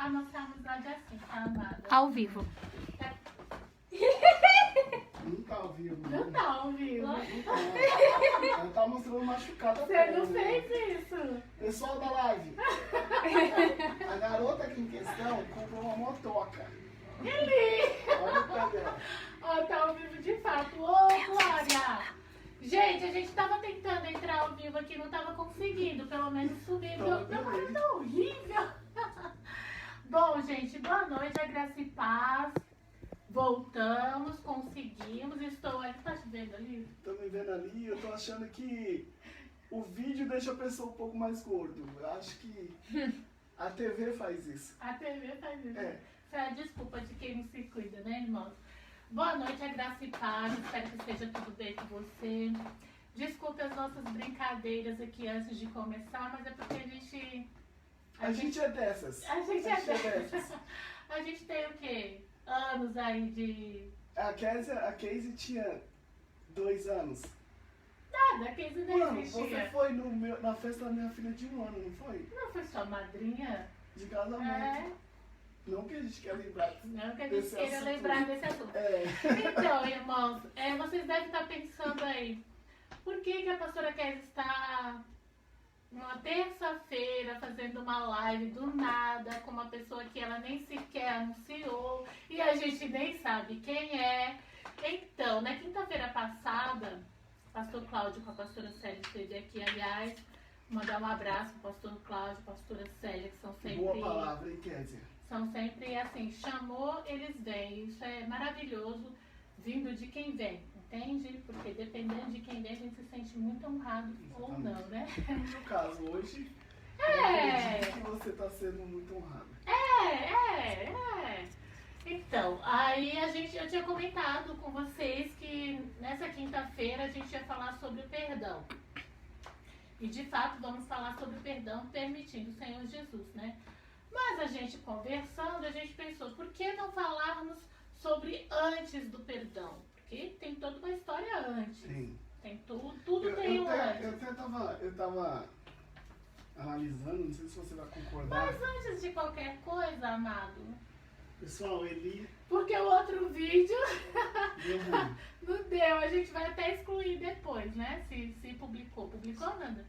A nossa amizade é assim, tá, amada? Ao vivo. Não tá ao vivo, Não né? tá ao vivo. Ela tá mostrando machucada. Você não fez isso. Pessoal da live, a garota aqui em questão comprou uma motoca. Olha o pé dela. Ó, tá ao vivo de fato. Ô, Glória! Gente, a gente tava tentando entrar ao vivo aqui, não tava conseguindo, pelo menos subir. Meu cabelo tá horrível. Bom, gente, boa noite, a graça e paz. Voltamos, conseguimos. Estou ali, tá te vendo ali? Tô me vendo ali, eu tô achando que o vídeo deixa a pessoa um pouco mais gordo. Eu acho que a TV faz isso. A TV faz isso. É. Isso é a desculpa de quem não se cuida, né, irmãos? Boa noite, a graça e paz. Espero que esteja tudo bem com você. Desculpe as nossas brincadeiras aqui antes de começar, mas é porque a gente... A gente é dessas. A gente é dessas. dessas. A gente tem o quê? Anos aí de... A Casey tinha 2 anos. Nada, que isso não Mano, você existia. foi na festa da minha filha de 1 ano, não foi? Não foi sua madrinha? De casamento. É. Não que a gente quer lembrar. Não que a gente Desse queira assunto. lembrar desse assunto. É. Então, irmãos, vocês devem estar pensando aí, por que a pastora Kézia está numa terça-feira fazendo uma live do nada com uma pessoa que ela nem sequer anunciou e a gente nem sabe quem é. Então, na quinta-feira passada, o pastor Cláudio com a pastora Célia esteve aqui, aliás, mandar um abraço pro pastor Cláudio, pastora Célia, que são sempre... Boa palavra, hein, Kézia? São sempre assim, chamou, eles vêm. Isso é maravilhoso, vindo de quem vem, entende? Porque dependendo de quem vem, a gente se sente muito honrado ou não, né? No caso, hoje, É. eu acredito que você está sendo muito honrado. É. Então, aí eu tinha comentado com vocês que nessa quinta-feira a gente ia falar sobre o perdão. E de fato vamos falar sobre o perdão permitindo o Senhor Jesus, né? Mas a gente conversando, a gente pensou, por que não falarmos sobre antes do perdão? Porque tem toda uma história antes. Sim. Tem tudo tem um antes. Eu tava analisando, não sei se você vai concordar. Mas antes de qualquer coisa, amado, Pessoal, ele porque o outro vídeo deu ruim. não deu, a gente vai até excluir depois, né? Se publicou. Publicou, Nanda?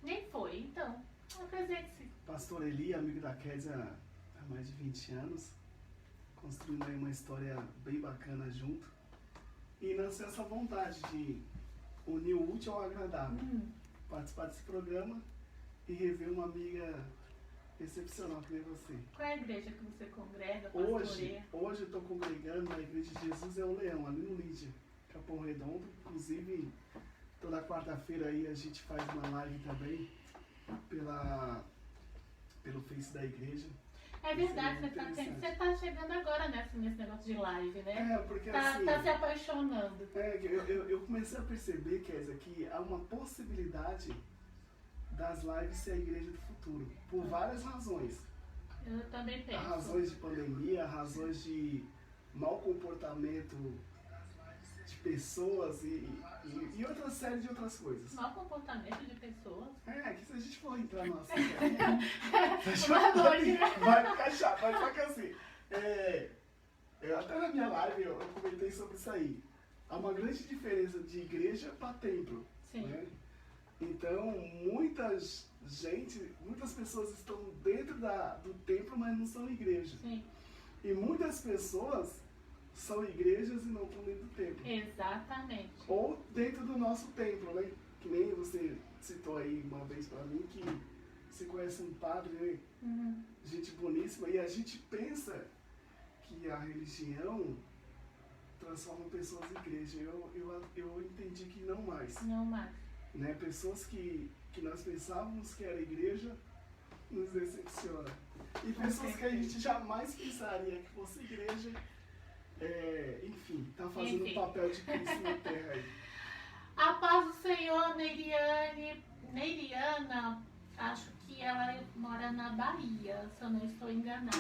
Nem foi, então. Apresente-se. Pastor Eli, amigo da Kézia há mais de 20 anos, construindo aí uma história bem bacana junto. E nasceu essa vontade de unir o útil ao agradável. Participar desse programa e rever uma amiga excepcional que nem você. Qual é a igreja que você congrega, Hoje pastoreia? eu estou congregando na Igreja de Jesus é o Leão, ali no Lídia, Capão Redondo. Inclusive, toda quarta-feira aí a gente faz uma live também pelo Face da igreja. É verdade, Isso é você tá chegando agora nesse negócio de live, né? É, porque Tá assim, se apaixonando. eu comecei a perceber, Kézia, que há uma possibilidade das lives ser a igreja do futuro, por várias razões. Eu também penso. Razões de pandemia, razões de mau comportamento de pessoas e outra série de outras coisas. Mau comportamento de pessoas. Que se a gente for entrar no assunto aí, Boa noite, né? vai ficar chato, mas só que assim, até na minha live eu comentei sobre isso aí. Há uma grande diferença de igreja para templo. Sim. Né? Então, muitas pessoas estão dentro do templo, mas não são igreja. Sim. E muitas pessoas são igrejas e não estão dentro do templo. Exatamente. Ou dentro do nosso templo, né? Que nem você citou aí uma vez pra mim que você conhece um padre, né? Uhum. Gente boníssima, e a gente pensa que a religião transforma pessoas em igreja. Eu entendi que não mais. Não mais. Né? Pessoas que nós pensávamos que era igreja nos decepciona. E pessoas que a gente jamais pensaria que fosse igreja, enfim, tá fazendo o papel de Cristo na terra aí. A paz do Senhor, Neiriana, acho que ela mora na Bahia, se eu não estou enganada.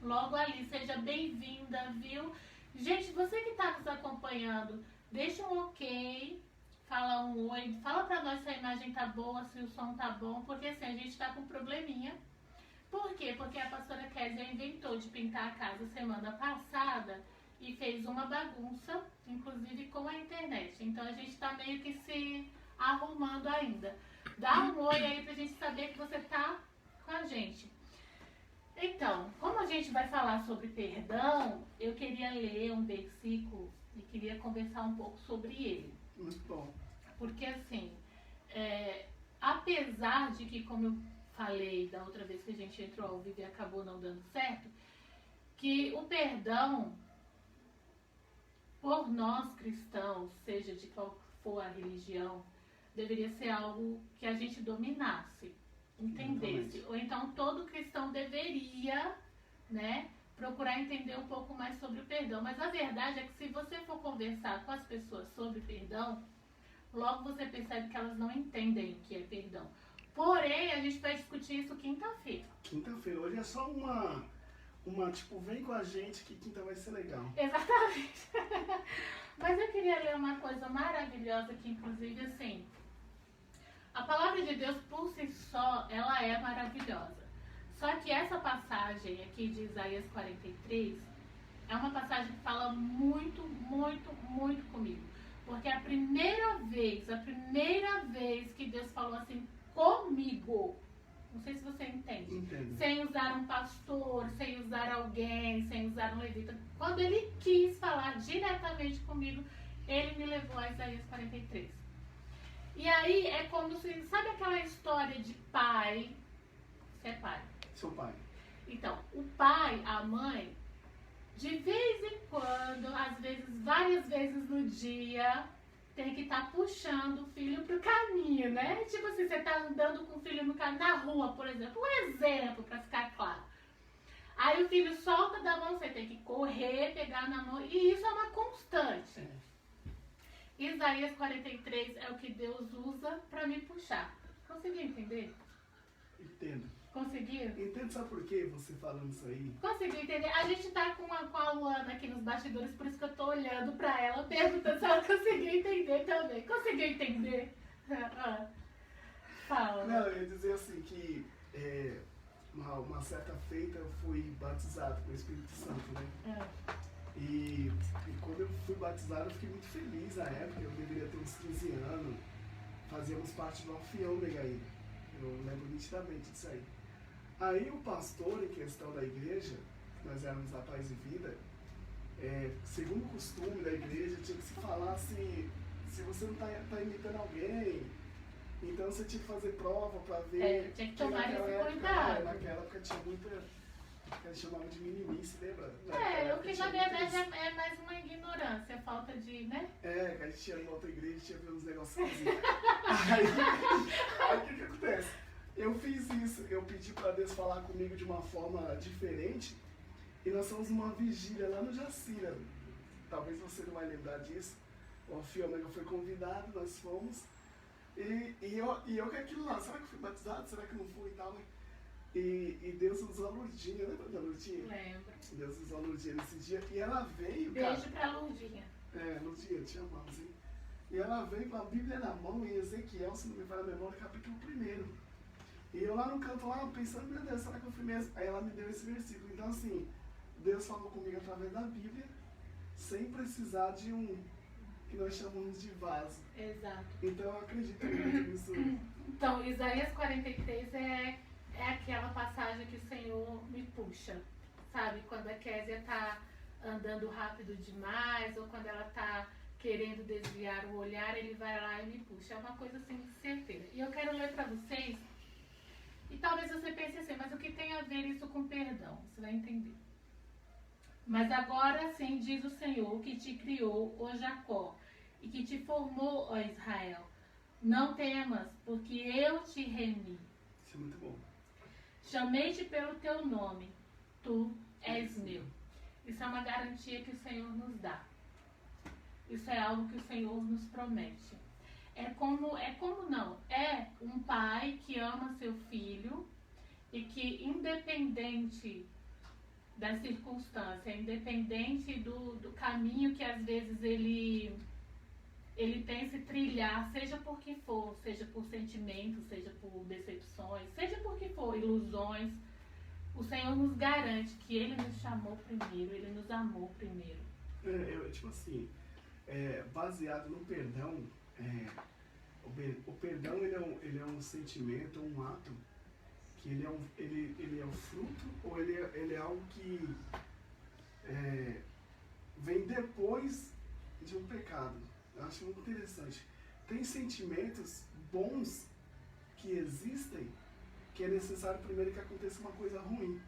Logo ali, seja bem-vinda, viu? Gente, você que está nos acompanhando, deixa um ok, fala um oi, fala pra nós se a imagem tá boa, se o som tá bom, porque assim, a gente tá com um probleminha. Por quê? Porque a pastora Kézia inventou de pintar a casa semana passada e fez uma bagunça, inclusive com a internet. Então a gente tá meio que se arrumando ainda. Dá um oi aí pra gente saber que você tá com a gente. Então, como a gente vai falar sobre perdão, eu queria ler um versículo e queria conversar um pouco sobre ele. Muito bom. Porque assim, apesar de que, como eu falei da outra vez que a gente entrou ao vivo e acabou não dando certo, que o perdão, por nós cristãos, seja de qual for a religião, deveria ser algo que a gente dominasse, entendesse. Ou então todo cristão deveria, né, procurar entender um pouco mais sobre o perdão. Mas a verdade é que se você for conversar com as pessoas sobre perdão, logo você percebe que elas não entendem o que é perdão. Porém, a gente vai discutir isso quinta-feira. Quinta-feira, hoje é só tipo, vem com a gente que quinta vai ser legal. Exatamente. Mas eu queria ler uma coisa maravilhosa que, inclusive, assim, a palavra de Deus por si só, ela é maravilhosa. Só que essa passagem aqui de Isaías 43 é uma passagem que fala muito, muito, muito comigo. Porque a primeira vez que Deus falou assim comigo, não sei se você entende, Entendo. sem usar um pastor, sem usar alguém, sem usar um levita, quando ele quis falar diretamente comigo, ele me levou a Isaías 43. E aí é como se, sabe aquela história de pai, você é pai? Seu pai. Então, o pai, a mãe, de vez em quando, às vezes, várias vezes no dia, tem que estar puxando o filho pro caminho, né? Tipo assim, você tá andando com o filho no caminho, na rua, por exemplo. Um exemplo, pra ficar claro. Aí o filho solta da mão, você tem que correr, pegar na mão, e isso é uma constante. Isaías 43 é o que Deus usa pra me puxar. Conseguiu entender? Entendo. Conseguiu? Entendo, sabe por que você falando isso aí? Conseguiu entender? A gente tá com a Luana aqui nos bastidores, por isso que eu tô olhando pra ela, perguntando se ela conseguiu entender também. Conseguiu entender? Fala. Não, eu ia dizer assim que uma certa feita eu fui batizado com o Espírito Santo, né? E quando eu fui batizado eu fiquei muito feliz na época, eu deveria ter uns 15 anos, fazíamos parte do Alfa e Ômega ainda. Eu lembro nitidamente disso aí. Aí o pastor em questão da igreja, nós éramos da Paz e Vida, segundo o costume da igreja, tinha que se falar assim, se você não tá imitando alguém, então você tinha que fazer prova para ver. Tinha que tomar esse cuidado. Naquela época tinha muita, que eles chamavam de meninice, lembra? O que na verdade é mais uma ignorância, falta de, né? Que a gente ia em outra igreja e tinha ver uns negócios assim. Aí o que acontece? Eu fiz isso, eu pedi para Deus falar comigo de uma forma diferente e nós fomos numa vigília lá no Jacira. Talvez você não vai lembrar disso. O Fiômega foi convidado, nós fomos e eu com aquilo lá, será que eu fui batizado? Será que não fui e tal, né? E Deus usou a Lourdinha, lembra da Lourdinha? Lembro. Deus usou a Lourdinha nesse dia e ela veio, Beijo pra Lourdinha. Lourdinha, te amamos, hein? E ela veio com a Bíblia na mão em Ezequiel, se não me falha a memória, capítulo 1. E eu lá no canto, lá pensando, meu Deus, será que eu fui mesmo? Aí ela me deu esse versículo. Então assim, Deus falou comigo através da Bíblia, sem precisar de um, que nós chamamos de vaso. Exato. Então eu acredito muito nisso. Então, Isaías 43 é aquela passagem que o Senhor me puxa, sabe? Quando a Kézia tá andando rápido demais, ou quando ela tá querendo desviar o olhar, ele vai lá e me puxa. É uma coisa assim de certeza. E eu quero ler pra vocês. E talvez você pense assim, mas o que tem a ver isso com perdão? Você vai entender. Mas agora sim diz o Senhor que te criou, ó Jacó, e que te formou, ó Israel. Não temas, porque eu te remi. Isso é muito bom. Chamei-te pelo teu nome, tu és meu. Isso é uma garantia que o Senhor nos dá. Isso é algo que o Senhor nos promete. É um pai que ama seu filho e que, independente da circunstância, independente do caminho que às vezes ele pense trilhar, seja por que for, seja por sentimentos, seja por decepções, seja por que for, ilusões, o Senhor nos garante que Ele nos chamou primeiro, Ele nos amou primeiro. Tipo assim, baseado no perdão, o perdão ele é um sentimento, um ato, que ele é o fruto, ou ele é algo que vem depois de um pecado. Eu acho muito interessante. Tem sentimentos bons que existem, que é necessário primeiro que aconteça uma coisa ruim.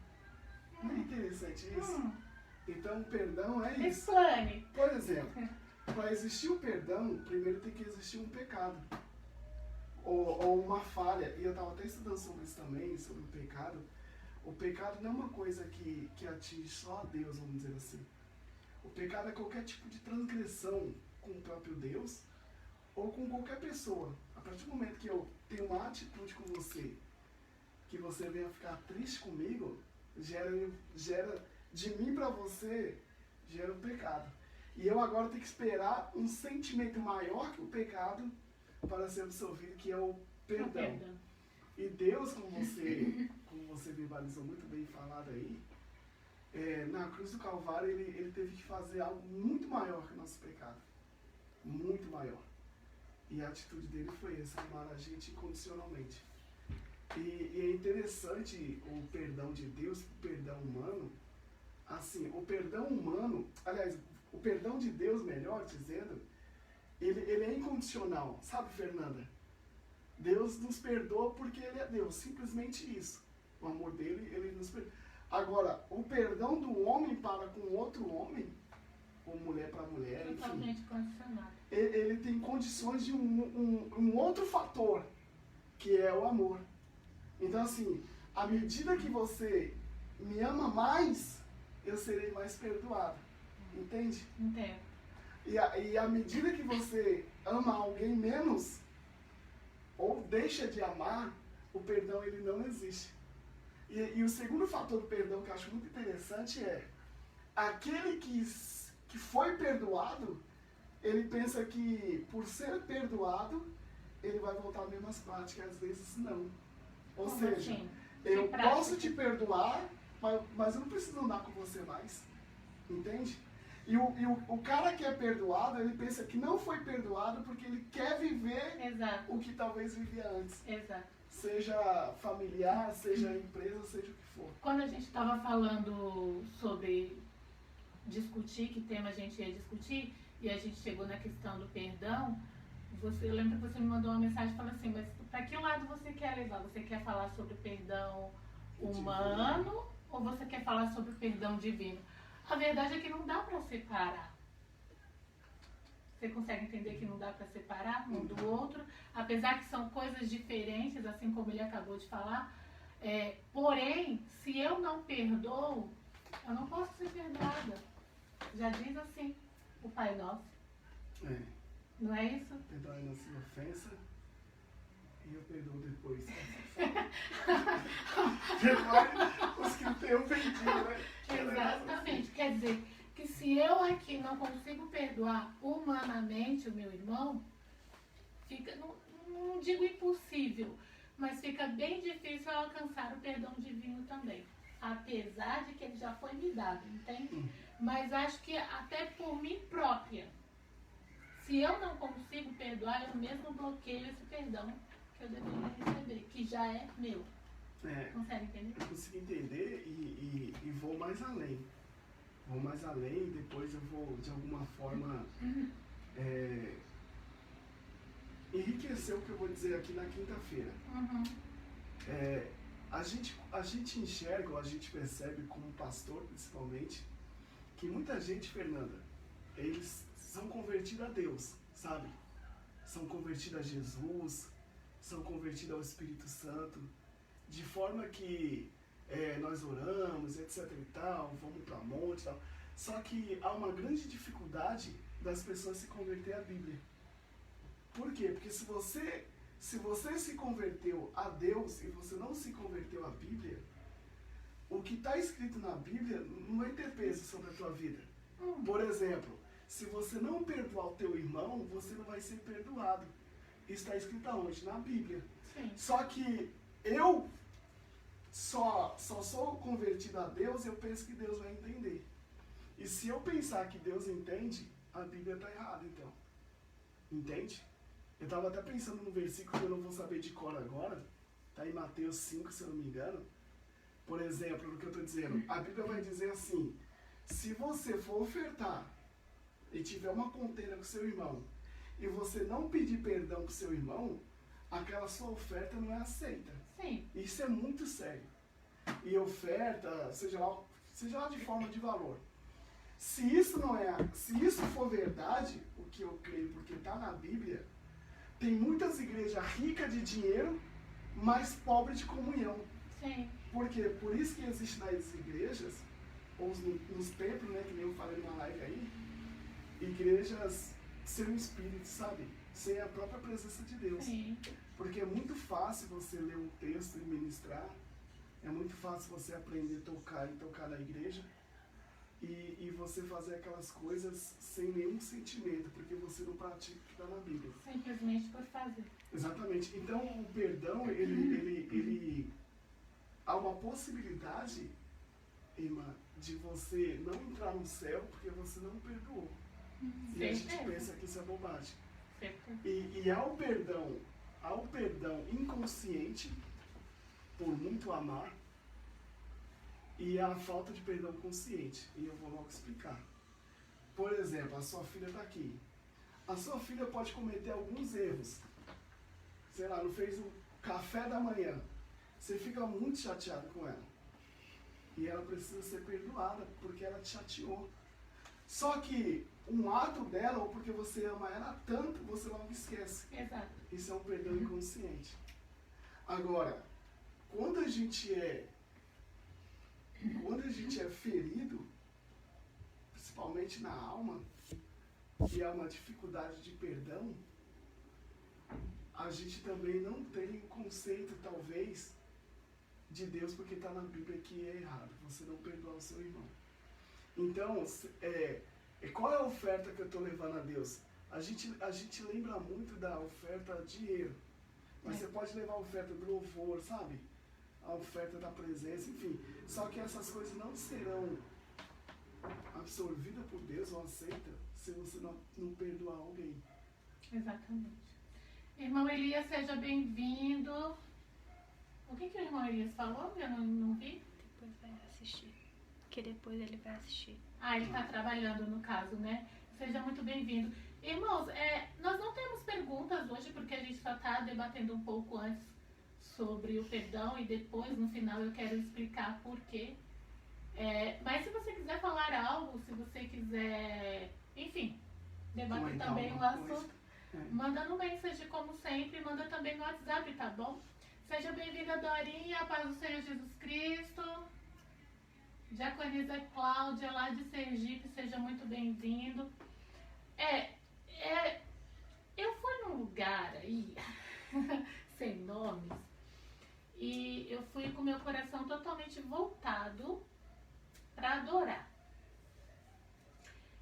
Não é interessante isso? Então, o perdão é isso. Explane. Por exemplo, para existir o perdão, primeiro tem que existir um pecado. Ou uma falha. E eu estava até estudando sobre isso também, sobre o pecado. O pecado não é uma coisa que atinge só a Deus, vamos dizer assim. O pecado é qualquer tipo de transgressão com o próprio Deus ou com qualquer pessoa. A partir do momento que eu tenho uma atitude com você, que você venha ficar triste comigo, gera de mim para você, gera um pecado. E eu agora tenho que esperar um sentimento maior que o pecado para ser absolvido, que é o perdão. E Deus, como você verbalizou muito bem falado aí, na cruz do Calvário ele teve que fazer algo muito maior que o nosso pecado. Muito maior. E a atitude dele foi essa, amar a gente incondicionalmente. E é interessante o perdão de Deus, o perdão humano. Assim, o perdão humano, aliás, o perdão de Deus, melhor dizendo, ele é incondicional. Sabe, Fernanda? Deus nos perdoa porque Ele é Deus, simplesmente isso. O amor dele, Ele nos perdoa. Agora, o perdão do homem para com outro homem, ou mulher para mulher, totalmente condicionado. Ele tem condições de um outro fator, que é o amor. Então, assim, à medida que você me ama mais, eu serei mais perdoado. Entende? Entendo. E à medida que você ama alguém menos, ou deixa de amar, o perdão ele não existe. E o segundo fator do perdão que eu acho muito interessante é aquele que foi perdoado, ele pensa que por ser perdoado, ele vai voltar às mesmas práticas, às vezes não. Ou Como seja, assim? eu posso te perdoar, mas eu não preciso andar com você mais. Entende? E o cara que é perdoado, ele pensa que não foi perdoado porque ele quer viver Exato. o que talvez vivia antes. Exato. Seja familiar, seja empresa, seja o que for. Quando a gente estava falando sobre discutir, que tema a gente ia discutir, e a gente chegou na questão do perdão, eu lembro que você me mandou uma mensagem falando assim, mas para que lado você quer levar? Você quer falar sobre o perdão humano ou você quer falar sobre o perdão divino? A verdade é que não dá para separar. Você consegue entender que não dá para separar um do outro, apesar que são coisas diferentes, assim como ele acabou de falar. Porém, se eu não perdoo, eu não posso ser perdoada. Já diz assim o Pai Nosso. Não é isso? Perdoai nossa ofensa e eu perdoo depois. Perdoai os que não têm ofendido, né? Exatamente. Quer dizer, que se eu aqui não consigo perdoar humanamente o meu irmão, fica, não digo impossível, mas fica bem difícil eu alcançar o perdão divino também. Apesar de que ele já foi me dado, entende? Mas acho que até por mim própria, se eu não consigo perdoar, eu mesmo bloqueio esse perdão que eu deveria receber, que já é meu. Consegue entender? Eu consigo entender e vou mais além. Vou mais além, depois eu vou, de alguma forma, enriquecer o que eu vou dizer aqui na quinta-feira. A gente enxerga, ou a gente percebe como pastor, principalmente, que muita gente, Fernanda, eles são convertidos a Deus, sabe? São convertidos a Jesus, são convertidos ao Espírito Santo, de forma que nós oramos, etc e tal, vamos para monte e tal. Só que há uma grande dificuldade das pessoas se converter à Bíblia. Por quê? Porque se você se converteu a Deus e você não se converteu à Bíblia, o que está escrito na Bíblia não vai ter peso sobre a tua vida. Por exemplo, se você não perdoar o teu irmão, você não vai ser perdoado. Isso está escrito aonde? Na Bíblia. Sim. Só que eu só sou convertido a Deus, eu penso que Deus vai entender. E se eu pensar que Deus entende, a Bíblia está errada, então. Entende? Eu estava até pensando no versículo que eu não vou saber de cor agora. Está em Mateus 5, se eu não me engano. Por exemplo, no que eu estou dizendo, a Bíblia vai dizer assim: se você for ofertar e tiver uma contenda com seu irmão, e você não pedir perdão para o seu irmão, aquela sua oferta não é aceita. Sim. Isso é muito sério. E oferta, seja lá de forma de valor. Se isso for verdade, o que eu creio, porque está na Bíblia, tem muitas igrejas ricas de dinheiro, mas pobres de comunhão. Sim. Porque por isso que existe nas igrejas, ou nos templos, né, que nem eu falei na live aí, igrejas sem o Espírito, sabe? Sem a própria presença de Deus. Sim. Porque é muito fácil você ler um texto e ministrar, é muito fácil você aprender a tocar na igreja, e você fazer aquelas coisas sem nenhum sentimento, porque você não pratica o que está na Bíblia. Simplesmente por fazer. Exatamente. Então, o perdão, ele há uma possibilidade, irmã, de você não entrar no céu porque você não perdoou. E a gente pensa que isso é bobagem. E há o perdão inconsciente, por muito amar, e a falta de perdão consciente. E eu vou logo explicar. Por exemplo, a sua filha está aqui. A sua filha pode cometer alguns erros. Sei lá, não fez o café da manhã. Você fica muito chateado com ela. E ela precisa ser perdoada, porque ela te chateou. Só que um ato dela, ou porque você ama ela tanto, você logo esquece. Exato. Isso é um perdão inconsciente. Agora, quando a gente é ferido, principalmente na alma, e há uma dificuldade de perdão, a gente também não tem o conceito, talvez, de Deus, porque está na Bíblia que é errado, você não perdoar o seu irmão. Então, qual é a oferta que eu estou levando a Deus? A gente lembra muito da oferta dinheiro, mas você pode levar a oferta do louvor, sabe? A oferta da presença, enfim. Só que essas coisas não serão absorvidas por Deus ou aceitas se você não perdoar alguém. Exatamente. Irmão Elias, seja bem-vindo. O que o irmão Elias falou? Eu não vi. Depois vai assistir. Que depois ele vai assistir. Ele está trabalhando no caso, né? Seja muito bem-vindo. Irmãos, nós não temos perguntas hoje, porque a gente só está debatendo um pouco antes sobre o perdão e depois, no final, eu quero explicar por quê. Mas se você quiser falar algo, se você quiser, enfim, debater também o assunto, manda no message, como sempre, manda também no WhatsApp, tá bom? Seja bem-vinda, Dorinha, paz do Senhor Jesus Cristo. Diaconisa Cláudia, lá de Sergipe, seja muito bem-vindo. Eu fui num lugar aí, sem nomes, e eu fui com meu coração totalmente voltado para adorar.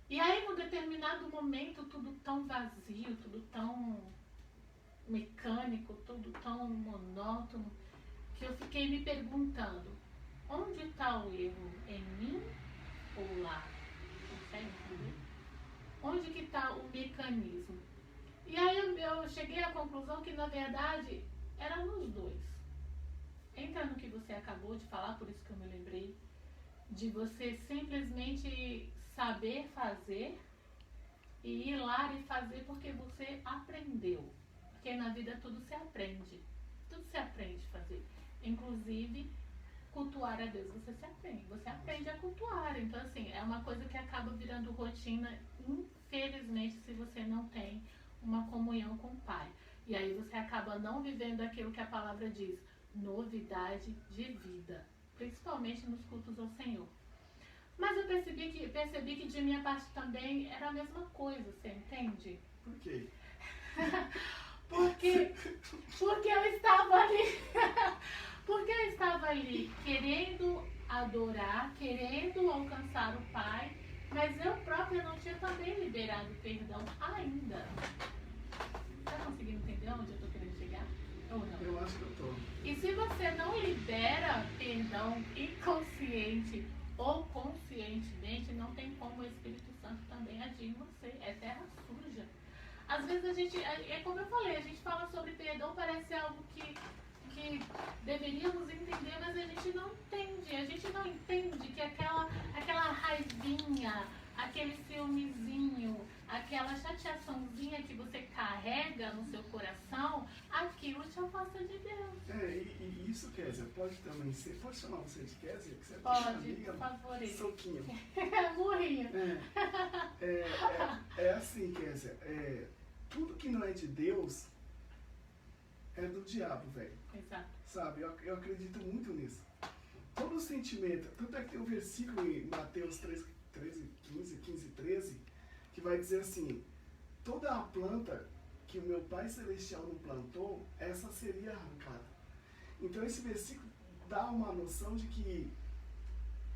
E aí, num determinado momento, tudo tão vazio, tudo tão mecânico, tudo tão monótono, que eu fiquei me perguntando, onde está o erro? Em mim ou lá? Consegue entender? Onde que está o mecanismo? E aí eu cheguei à conclusão que, na verdade, era nos dois. Entra no que você acabou de falar, por isso que eu me lembrei, de você simplesmente saber fazer e ir lá e fazer porque você aprendeu. Porque na vida tudo se aprende. Tudo se aprende a fazer. Inclusive, cultuar a Deus, você aprende a cultuar. Então, assim, é uma coisa que acaba virando rotina, infelizmente, se você não tem uma comunhão com o Pai. E aí você acaba não vivendo aquilo que a palavra diz, novidade de vida, principalmente nos cultos ao Senhor. Mas eu percebi que de minha parte também era a mesma coisa, você entende? Por quê? Porque eu estava ali... Porque eu estava ali querendo adorar, querendo alcançar o Pai, mas eu própria não tinha também liberado perdão ainda. Tá conseguindo entender onde eu estou querendo chegar? Ou não? Eu acho que eu tô. E se você não libera perdão inconsciente ou conscientemente, não tem como o Espírito Santo também agir em você. É terra suja. Às vezes a gente, é como eu falei, a gente fala sobre perdão, parece algo que deveríamos entender, mas a gente não entende. A gente não entende que aquela raivinha, aquele ciúmezinho, aquela chateaçãozinha que você carrega no seu coração, aquilo te afasta de Deus. E isso, Kézia, pode também ser. Pode chamar você de Kézia? Que você é Pode, amiga, por favor. Soquinho. Morrinho. É assim, Kézia. Tudo que não é de Deus é do diabo, velho. Exato. Sabe? Eu acredito muito nisso. Todo sentimento. Tanto é que tem um versículo em Mateus 15:13, que vai dizer assim: toda a planta que o meu Pai Celestial não plantou, essa seria arrancada. Então esse versículo dá uma noção de que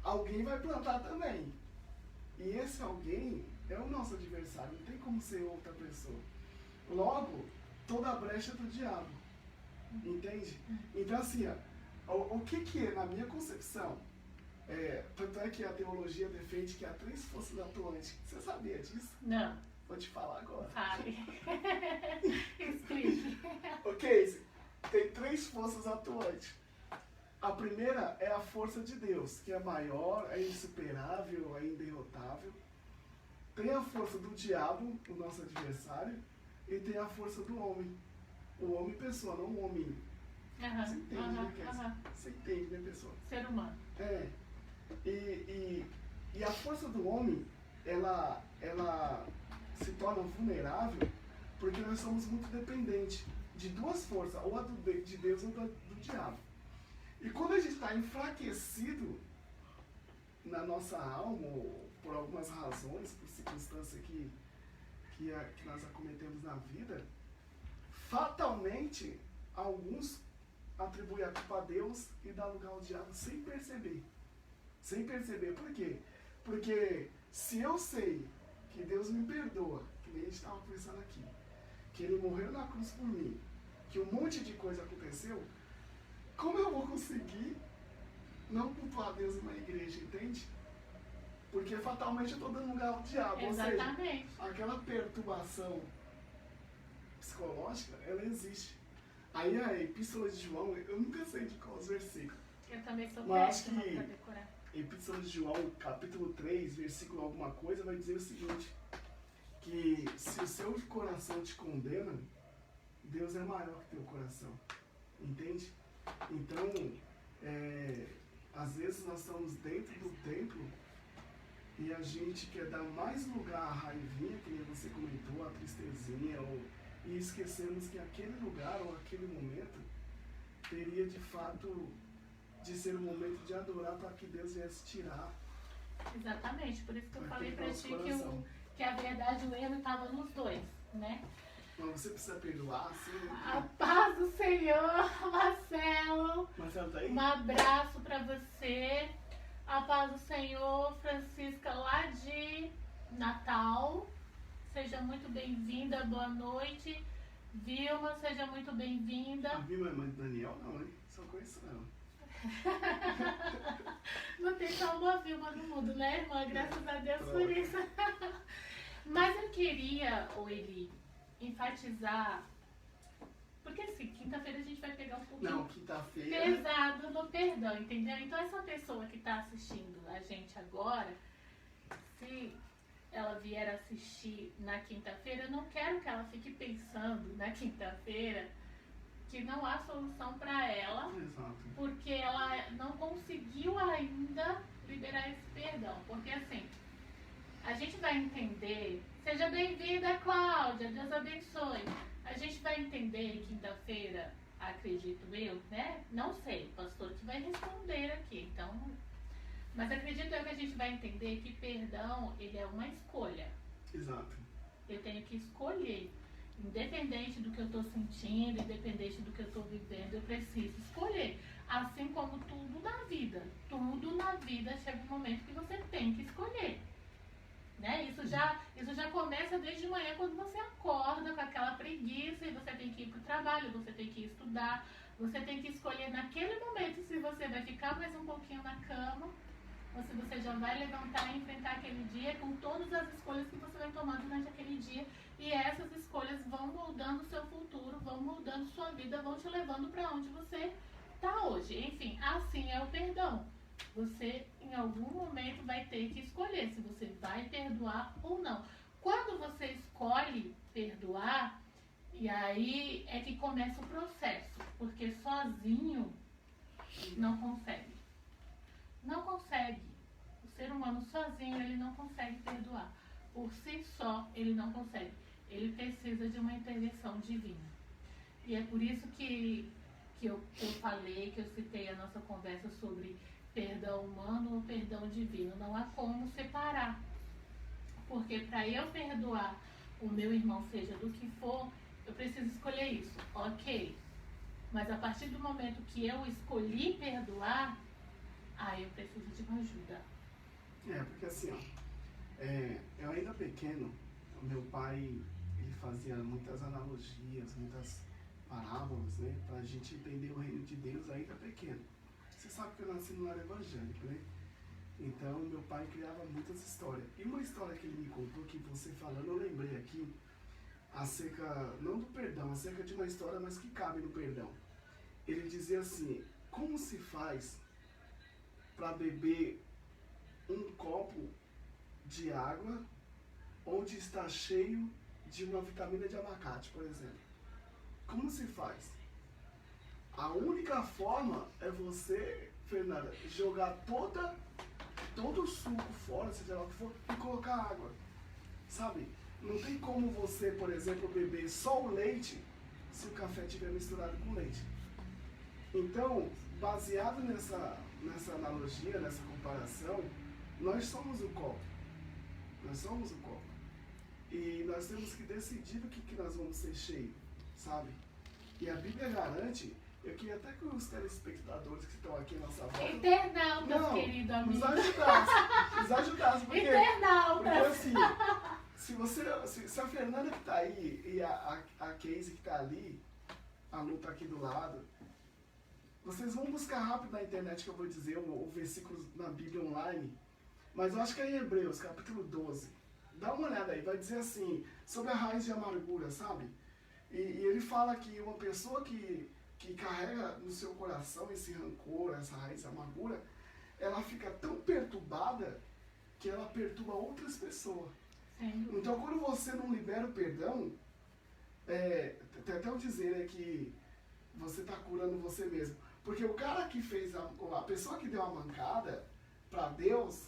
alguém vai plantar também. E esse alguém é o nosso adversário, não tem como ser outra pessoa. Logo, toda a brecha é do diabo. Entende? Então assim, o que é, na minha concepção, tanto é que a teologia defende que há 3 forças atuantes. Você sabia disso? Não. Vou te falar agora. Sabe? Explique. Ok, tem 3 forças atuantes. A primeira é a força de Deus, que é maior, é insuperável, é inderrotável. Tem a força do diabo, o nosso adversário, e tem a força do homem. O homem pessoa, não o homem. Você entende, né, Kézia? Você entende, né, pessoa? Ser humano. E a força do homem, ela se torna vulnerável porque nós somos muito dependentes de 2 forças, ou a de Deus ou do diabo. E quando a gente está enfraquecido na nossa alma, ou por algumas razões, por circunstâncias que nós acometemos na vida, fatalmente alguns atribuem a culpa a Deus e dá lugar ao diabo sem perceber. Sem perceber. Por quê? Porque se eu sei que Deus me perdoa, que nem a gente estava conversando aqui, que Ele morreu na cruz por mim, que um monte de coisa aconteceu, como eu vou conseguir não cultuar Deus numa igreja, entende? Porque fatalmente eu estou dando lugar ao diabo. Exatamente. Ou seja, aquela perturbação psicológica, ela existe. Aí a Epístola de João, eu nunca sei de qual os versículos. Eu também sou Mas péssima que- para decorar. Epístola de João, capítulo 3, versículo alguma coisa, vai dizer o seguinte, que se o seu coração te condena, Deus é maior que teu coração. Entende? Então, às vezes nós estamos dentro do templo e a gente quer dar mais lugar à raivinha, que nem você comentou, à tristezinha, e esquecemos que aquele lugar ou aquele momento teria de fato de ser um momento de adorar para que Deus viesse tirar. Exatamente, por isso que eu Vai falei quebrar pra os ti coração. que a verdade e o erro estava nos dois, né? Mas você precisa perdoar, assim. A paz do Senhor, Marcelo. Marcelo, tá aí? Um abraço pra você. A paz do Senhor, Francisca, lá de Natal. Seja muito bem-vinda, boa noite. Vilma, seja muito bem-vinda. A Vilma é mãe do Daniel? Não, hein? Só conheço ela. Não tem só uma Vilma no mundo, né, irmã? Graças a Deus por isso. Mas eu queria, Eli, enfatizar. Porque assim, quinta-feira a gente vai pegar um pouquinho Não, quinta-feira. pesado no perdão, entendeu? Então essa pessoa que está assistindo a gente agora, se ela vier assistir na quinta-feira, eu não quero que ela fique pensando na quinta-feira que não há solução para ela, Exato. porque ela não conseguiu ainda liberar esse perdão. Porque assim, a gente vai entender. Seja bem-vinda, Cláudia, Deus abençoe. A gente vai entender quinta-feira, acredito eu, né? Não sei, o pastor que vai responder aqui, então. Mas acredito eu que a gente vai entender que perdão, ele é uma escolha. Exato. Eu tenho que escolher. Independente do que eu estou sentindo, independente do que eu estou vivendo, eu preciso escolher. Assim como tudo na vida. Tudo na vida chega um momento que você tem que escolher. Né? Isso já começa desde manhã, quando você acorda com aquela preguiça e você tem que ir para o trabalho, você tem que estudar, você tem que escolher naquele momento se você vai ficar mais um pouquinho na cama ou se você já vai levantar e enfrentar aquele dia com todas as escolhas que você vai tomar durante aquele dia. E essas escolhas vão moldando o seu futuro, vão moldando sua vida, vão te levando para onde você está hoje. Enfim, assim é o perdão. Você, em algum momento, vai ter que escolher se você vai perdoar ou não. Quando você escolhe perdoar, e aí é que começa o processo, porque sozinho não consegue. Não consegue. O ser humano sozinho, ele não consegue perdoar. Por si só, ele não consegue. Ele precisa de uma intervenção divina. E é por isso que eu falei, que eu citei a nossa conversa sobre perdão humano ou perdão divino. Não há como separar. Porque para eu perdoar o meu irmão, seja do que for, eu preciso escolher isso. Ok. Mas a partir do momento que eu escolhi perdoar, aí eu preciso de uma ajuda. Porque assim, eu ainda pequeno, o meu pai, ele fazia muitas analogias, muitas parábolas, né? Pra gente entender o reino de Deus ainda pequeno. Você sabe que eu nasci no lar evangélico, né? Então, meu pai criava muitas histórias. E uma história que ele me contou, que você falando, eu lembrei aqui, acerca, não do perdão, acerca de uma história, mas que cabe no perdão. Ele dizia assim: como se faz para beber um copo de água onde está cheio de uma vitamina de abacate, por exemplo? Como se faz? A única forma é você, Fernanda, jogar todo o suco fora, seja lá o que for, e colocar água. Sabe? Não tem como você, por exemplo, beber só o leite se o café estiver misturado com leite. Então, baseado nessa analogia, nessa comparação, nós somos o copo. Nós somos o copo. E nós temos que decidir do que nós vamos ser cheios, sabe? E a Bíblia garante, eu queria até que os telespectadores que estão aqui na nossa volta... Internautas, querido amigo. Nos ajudassem. Porque assim, se a Fernanda que está aí e a Casey que está ali, a Lu está aqui do lado, vocês vão buscar rápido na internet que eu vou dizer o versículo na Bíblia online, mas eu acho que é em Hebreus, capítulo 12. Dá uma olhada aí, vai dizer assim, sobre a raiz de amargura, sabe? E ele fala que uma pessoa que carrega no seu coração esse rancor, essa raiz de amargura, ela fica tão perturbada que ela perturba outras pessoas. Então, quando você não libera o perdão, tem até o dizer, né, que você está curando você mesmo. Porque o cara que fez, a pessoa que deu a mancada para Deus,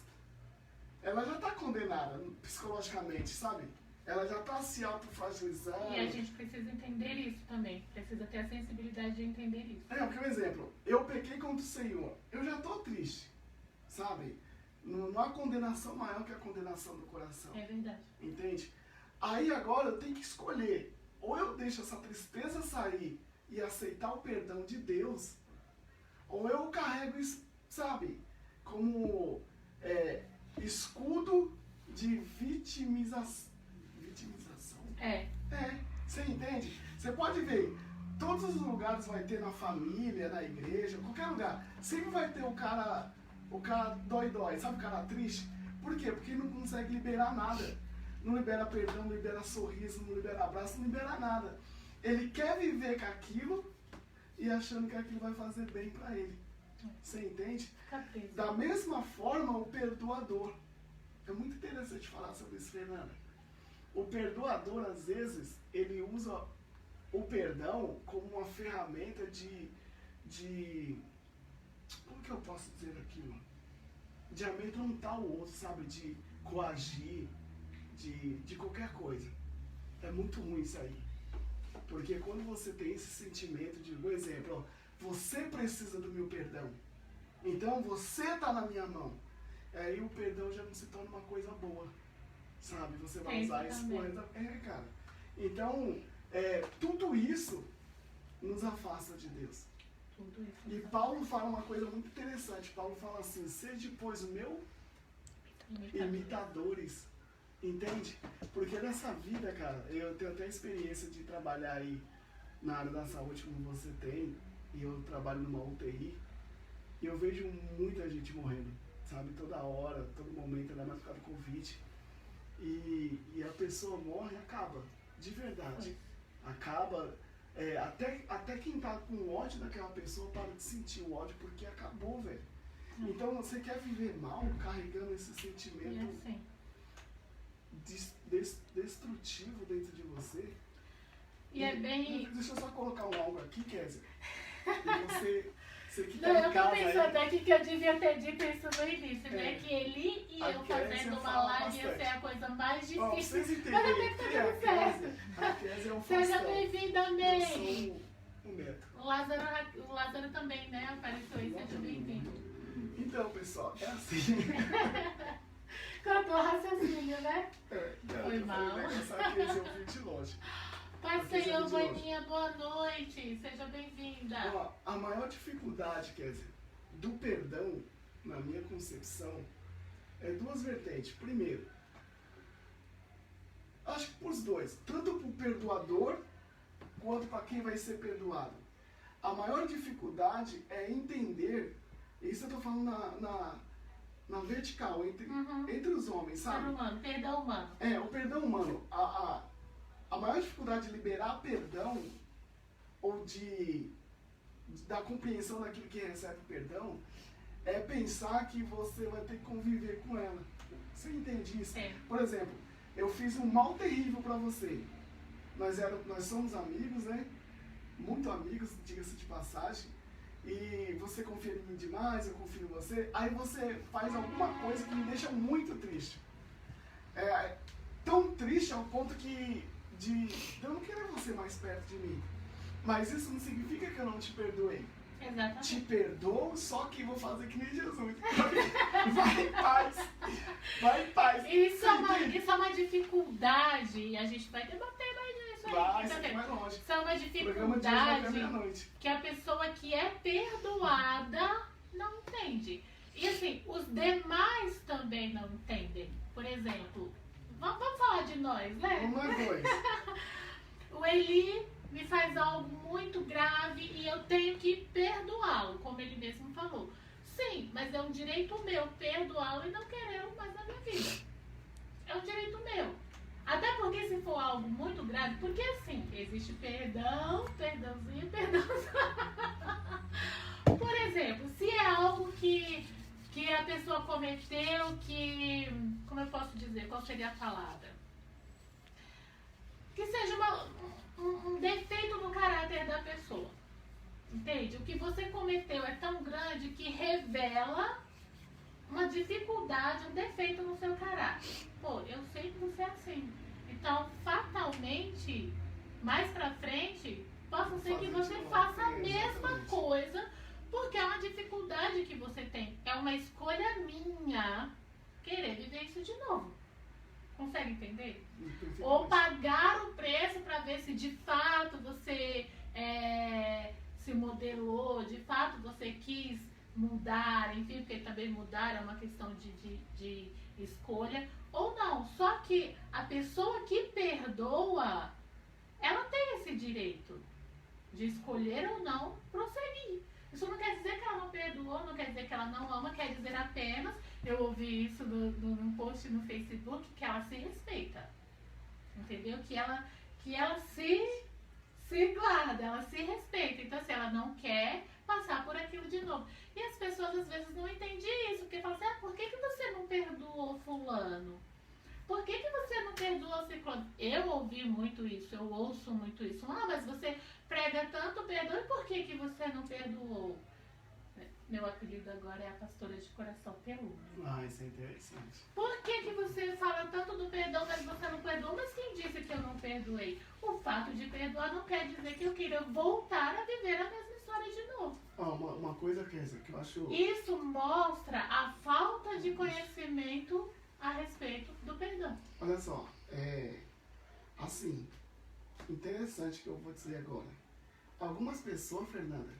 ela já está condenada psicologicamente, sabe? Ela já está se autofragilizando. E a gente precisa entender isso também. Precisa ter a sensibilidade de entender isso. Porque, por exemplo, eu pequei contra o Senhor. Eu já estou triste, sabe? Não há condenação maior que a condenação do coração. É verdade. Entende? Aí agora eu tenho que escolher. Ou eu deixo essa tristeza sair e aceitar o perdão de Deus, ou eu carrego isso, sabe? Como escudo de vitimização. Você entende? Você pode ver, todos os lugares vai ter, na família, na igreja, qualquer lugar, sempre vai ter o cara dói, sabe o cara triste? Por quê? Porque não consegue liberar nada. Não libera perdão, não libera sorriso, não libera abraço, não libera nada. Ele quer viver com aquilo e achando que aquilo vai fazer bem pra ele. Você entende? Da mesma forma, o perdoador. É muito interessante falar sobre isso, Fernanda. O perdoador, às vezes, ele usa o perdão como uma ferramenta de como que eu posso dizer aquilo? De amedrontar o outro, sabe? De coagir, de qualquer coisa. É muito ruim isso aí. Porque quando você tem esse sentimento de, por exemplo, ó, você precisa do meu perdão. Então você está na minha mão. Aí o perdão já não se torna uma coisa boa. Sabe? Você vai usar isso por... cara. Então, tudo isso nos afasta de Deus. E Paulo fala uma coisa muito interessante. Paulo fala assim: sede, pois, o meu imitadores Entende? Porque nessa vida, cara, eu tenho até experiência de trabalhar aí na área da saúde como você tem, e eu trabalho numa UTI, e eu vejo muita gente morrendo, sabe? Toda hora, todo momento, ainda mais por causa do Covid. E a pessoa morre e acaba, de verdade. Acaba, até quem tá com ódio daquela pessoa para de sentir o ódio porque acabou, velho. Então você quer viver mal carregando esse sentimento destrutivo dentro de você? E é bem... Deixa eu só colocar algo aqui, Kézia. Você que tá Não, em eu tô casa pensando aí, aqui que eu devia ter dito isso no início, né? Que ele e A eu Kézia fazendo uma fala live ia bastante. ser a coisa mais ó, difícil. vocês Mas entenderem até que que tá a tudo certo. Kézia é um Seja Faustão. bem-vinda, Eu May. sou o neto. O Lázaro também, né? Apareceu aí, seja bem-vindo. Então, pessoal, é assim. Cantou raciocínio, né? Foi eu mal. falei, essa Kézia eu vi de longe. Pai Porque Senhor, sempre de Vaninha, boa noite. Seja bem-vinda. Ó, a maior dificuldade, Kézia, do perdão, na minha concepção, é duas vertentes. Primeiro, acho que pros dois, tanto pro perdoador quanto para quem vai ser perdoado. A maior dificuldade é entender, isso eu tô falando na vertical, entre os homens, Ser sabe? humano, perdão humano. O perdão humano. A maior dificuldade de liberar perdão ou da compreensão daquilo que recebe perdão é pensar que você vai ter que conviver com ela. Você entende isso? Por exemplo, eu fiz um mal terrível pra você. Nós somos amigos, né? Muito amigos, diga-se de passagem. E você confia em mim demais, eu confio em você. Aí você faz alguma coisa que me deixa muito triste. Tão triste ao ponto de eu não querer você mais perto de mim. Mas isso não significa que eu não te perdoei. Exatamente. Te perdoo, só que vou fazer que nem Jesus. Vai em paz. Vai em paz. Isso é uma dificuldade, e a gente vai debater mais nisso aí. Vai, você vai longe. Isso é uma Programa de hoje vai até dificuldade meia-noite. que a pessoa que é perdoada não entende. E assim, os demais também não entendem. Por exemplo, vamos falar de nós, né? Vamos nós dois. O Eli me faz algo muito grave e eu tenho que perdoá-lo, como ele mesmo falou. Sim, mas é um direito meu perdoá-lo e não querê-lo mais na minha vida. É um direito meu. Até porque se for algo muito grave, porque assim, existe perdão, perdãozinho, perdãozinho. Por exemplo, se é algo que a pessoa cometeu, como eu posso dizer, qual seria a palavra? Que seja um defeito no caráter da pessoa. Entende? O que você cometeu é tão grande que revela uma dificuldade, um defeito no seu caráter. Pô, eu sei que você é assim. Então, fatalmente, mais pra frente, possa ser que você faça a mesma coisa, porque é uma dificuldade que você tem. É uma escolha minha querer viver isso de novo. Consegue entender? Ou pagar o preço para ver se de fato você se modelou, de fato você quis mudar, enfim, porque também mudar é uma questão de escolha, ou não. Só que a pessoa que perdoa, ela tem esse direito de escolher ou não prosseguir. Isso não quer dizer que ela não perdoou, não quer dizer que ela não ama, quer dizer apenas, eu ouvi isso num post no Facebook, que ela se respeita. Entendeu? Que ela se guarda, ela se respeita. Então, assim, ela não quer passar por aquilo de novo. E as pessoas, às vezes, não entendem isso, porque falam assim, por que você não perdoou fulano? Por que você não perdoou ciclano? Eu ouvi muito isso, eu ouço muito isso. Mas você prega tanto perdão, e por que você não perdoou? Meu apelido agora é a pastora de coração peludo. Isso é interessante. Por que você fala tanto do perdão, mas você não perdoou? Mas quem disse que eu não perdoei? O fato de perdoar não quer dizer que eu queira voltar a viver a mesma história de novo. Uma coisa que eu acho... Isso mostra a falta de conhecimento a respeito do perdão. Olha só, assim, interessante que eu vou dizer agora. Algumas pessoas, Fernanda,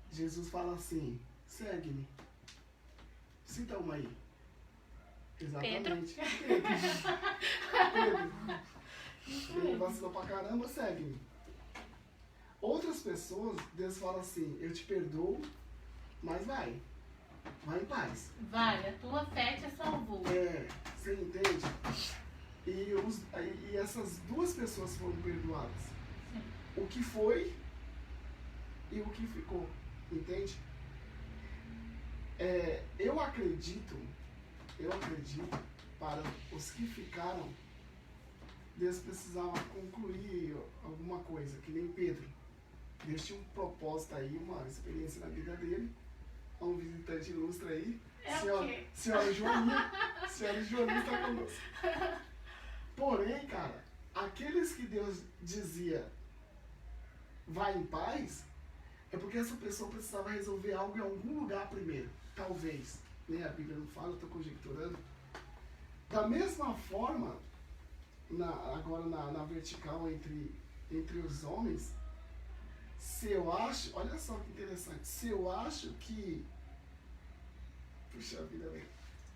Jesus fala assim, segue-me. Cita uma aí. Exatamente. Pedro. Ele vacilou pra caramba, segue-me. Outras pessoas, Deus fala assim, eu te perdoo, mas vai. Vai em paz. Vai, a tua fé te salvou. Você entende? E essas duas pessoas foram perdoadas. Sim. O que foi e o que ficou. Entende? Eu acredito, para os que ficaram, Deus precisava concluir alguma coisa, que nem Pedro. Deus tinha um propósito aí, uma experiência na vida dele. Um visitante ilustre aí. Senhora Joaninha. Senhora Joaninha está conosco. Porém, cara, aqueles que Deus dizia vai em paz, é porque essa pessoa precisava resolver algo em algum lugar primeiro. Talvez. Nem a Bíblia não fala, eu estou conjecturando. Da mesma forma, agora na vertical entre os homens, se eu acho, olha só que interessante, se eu acho que, puxa vida,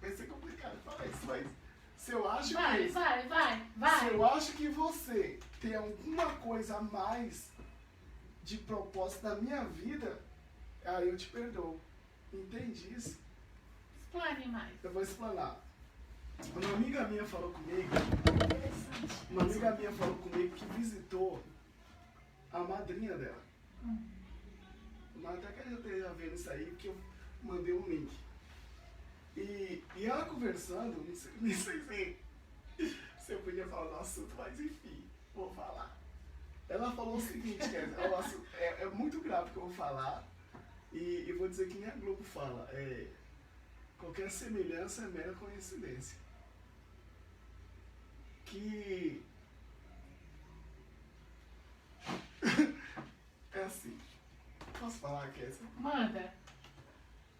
vai ser complicado falar isso, mas se eu acho vai. Se eu acho que você tem alguma coisa a mais de propósito na minha vida, aí eu te perdoo. Entende isso? Explane mais. Eu vou explanar. Uma amiga minha falou comigo que visitou a madrinha dela. Mas até que ela já esteja vendo isso aí, porque eu mandei um link. E ela conversando, não sei se eu podia falar do assunto, mas enfim, vou falar. Ela falou o seguinte, é muito grave o que eu vou falar, e vou dizer que nem a Globo fala, qualquer semelhança é mera coincidência. Que é assim, posso falar, Kézia? Manda.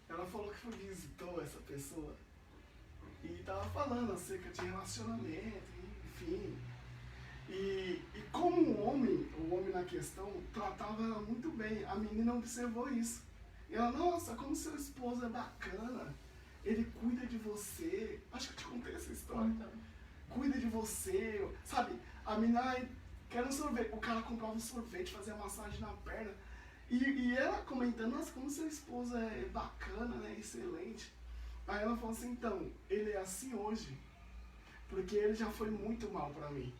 Ela falou que visitou essa pessoa e tava falando acerca de relacionamento, enfim. E como o homem na questão, tratava ela muito bem. A menina observou isso. E ela, nossa, como seu esposo é bacana. Ele cuida de você. Acho que eu te contei essa história. Então. Cuida de você. Sabe, a menina quer um sorvete. O cara comprava um sorvete, fazia massagem na perna. E ela comentando, nossa, como seu esposo é bacana, né? Excelente. Aí ela falou assim, então, ele é assim hoje, porque ele já foi muito mal pra mim.